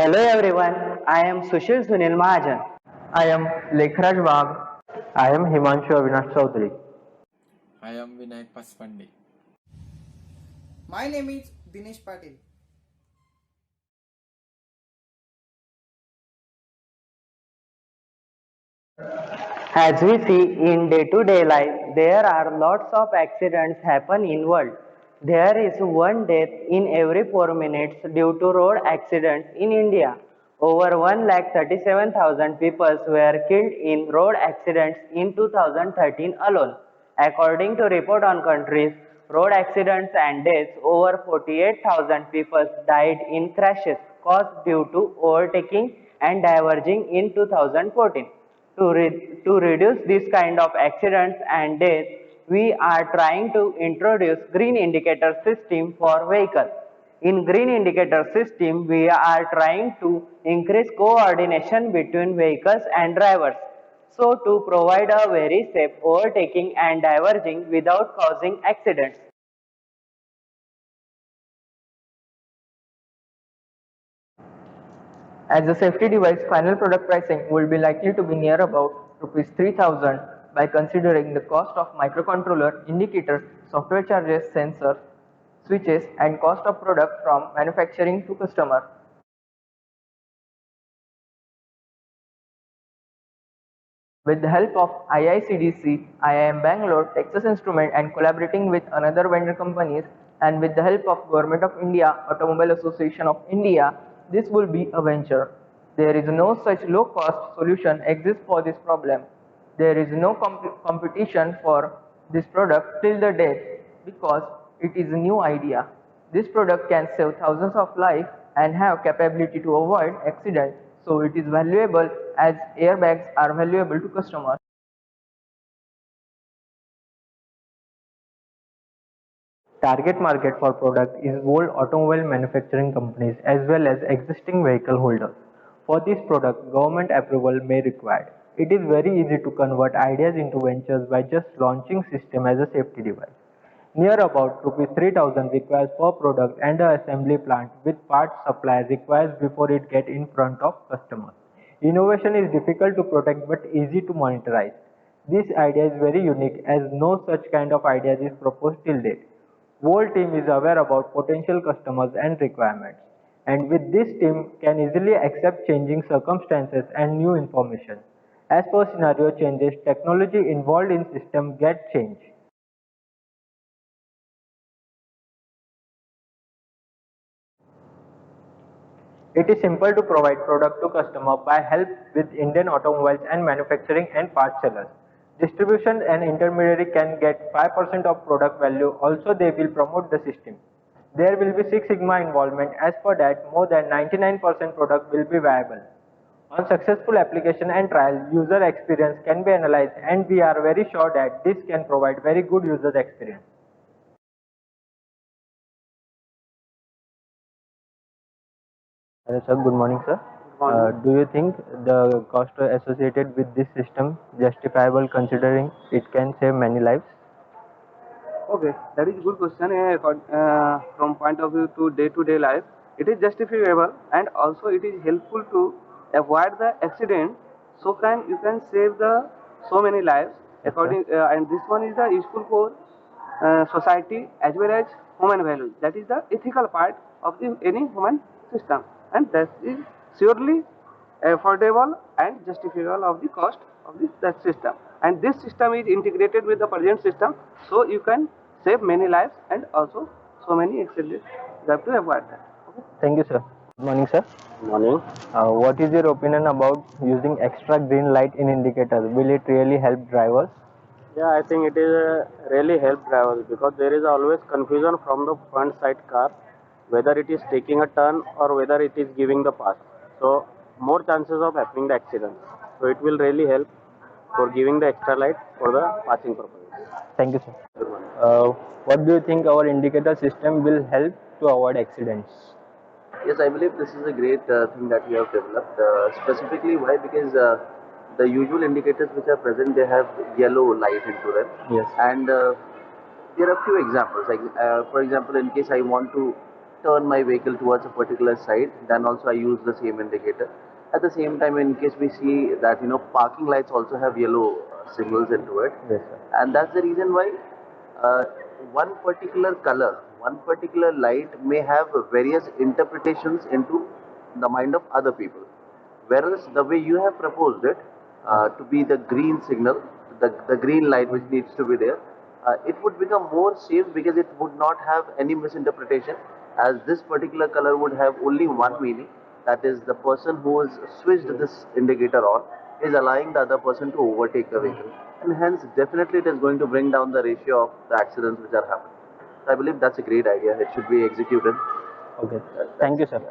Hello everyone, I am Sushil Sunil Mahajan. I am Lekhraj Wagh. I am Himanshu Avinash Chaudhary. I am Vinayak Paspande. My name is Dinesh Patil. As we see in day-to-day life, there are lots of accidents happen in world. There is one death in every 4 minutes due to road accidents in India. Over 1,37,000 people were killed in road accidents in 2013 alone. According to report on countries, road accidents and deaths, over 48,000 people died in crashes caused due to overtaking and diverging in 2014. To reduce this kind of accidents and deaths, we are trying to introduce green indicator system for vehicles. In green indicator system, we are trying to increase coordination between vehicles and drivers. So to provide a very safe overtaking and diverging without causing accidents. As a safety device, final product pricing will be likely to be near about Rs 3000 by considering the cost of microcontroller, indicator, software charges, sensor, switches and cost of product from manufacturing to customer. With the help of IICDC, IIM Bangalore, Texas Instrument and collaborating with another vendor companies and with the help of Government of India, Automobile Association of India, this will be a venture. There is no such low cost solution exists for this problem. There is no competition for this product till the date because it is a new idea. This product can save thousands of lives and have capability to avoid accidents, so it is valuable as airbags are valuable to customers. Target market for product is old automobile manufacturing companies as well as existing vehicle holders. For this product, government approval may required. It is very easy to convert ideas into ventures by just launching system as a safety device. Near about Rs 3000 requires per product and a assembly plant with parts supply requires before it get in front of customers. Innovation is difficult to protect but easy to monetize. This idea is very unique as no such kind of ideas is proposed till date. Whole team is aware about potential customers and requirements, and with this team can easily accept changing circumstances and new information. As per scenario changes, technology involved in system get changed. It is simple to provide product to customer by help with Indian automobiles and manufacturing and part sellers. Distribution and intermediary can get 5% of product value. Also they will promote the system. There will be Six Sigma involvement. As per that, more than 99% product will be viable. On successful application and trial, user experience can be analyzed and we are very sure that this can provide very good user experience. Hello sir, good morning sir. Do you think the cost associated with this system justifiable considering it can save many lives? Okay, that is a good question. From point of view to day life, it is justifiable and also it is helpful to avoid the accident. So you can save the so many lives. According and this one is the useful for society as well as human values. That is the ethical part of any human system, and that is surely affordable and justifiable of the cost of that system. And this system is integrated with the present system, so you can save many lives and also so many accidents. You have to avoid that. Okay? Thank you sir. Good morning sir. Good morning. What is your opinion about using extra green light in indicators? Will it really help drivers? Yeah, I think it is really help drivers because there is always confusion from the front side car whether it is taking a turn or whether it is giving the pass. So more chances of happening the accident. So it will really help for giving the extra light for the passing purpose. Thank you sir. What do you think our indicator system will help to avoid accidents? Yes, I believe this is a great thing that we have developed. Specifically, why? Because the usual indicators which are present, they have yellow light into them. Yes. And there are few examples. Like, for example, in case I want to turn my vehicle towards a particular side, then also I use the same indicator. At the same time, in case we see that parking lights also have yellow signals into it, Yes, sir. and that's the reason why uh, one particular color, one particular light may have various interpretations into the mind of other people. Whereas the way you have proposed it to be the green signal, the green light which needs to be there, it would become more safe because it would not have any misinterpretation, as this particular color would have only one meaning, that is the person who has switched this indicator on is allowing the other person to overtake the vehicle, and hence definitely it is going to bring down the ratio of the accidents which are happening. So I believe that's a great idea. It should be executed. Okay. Thank you, sir.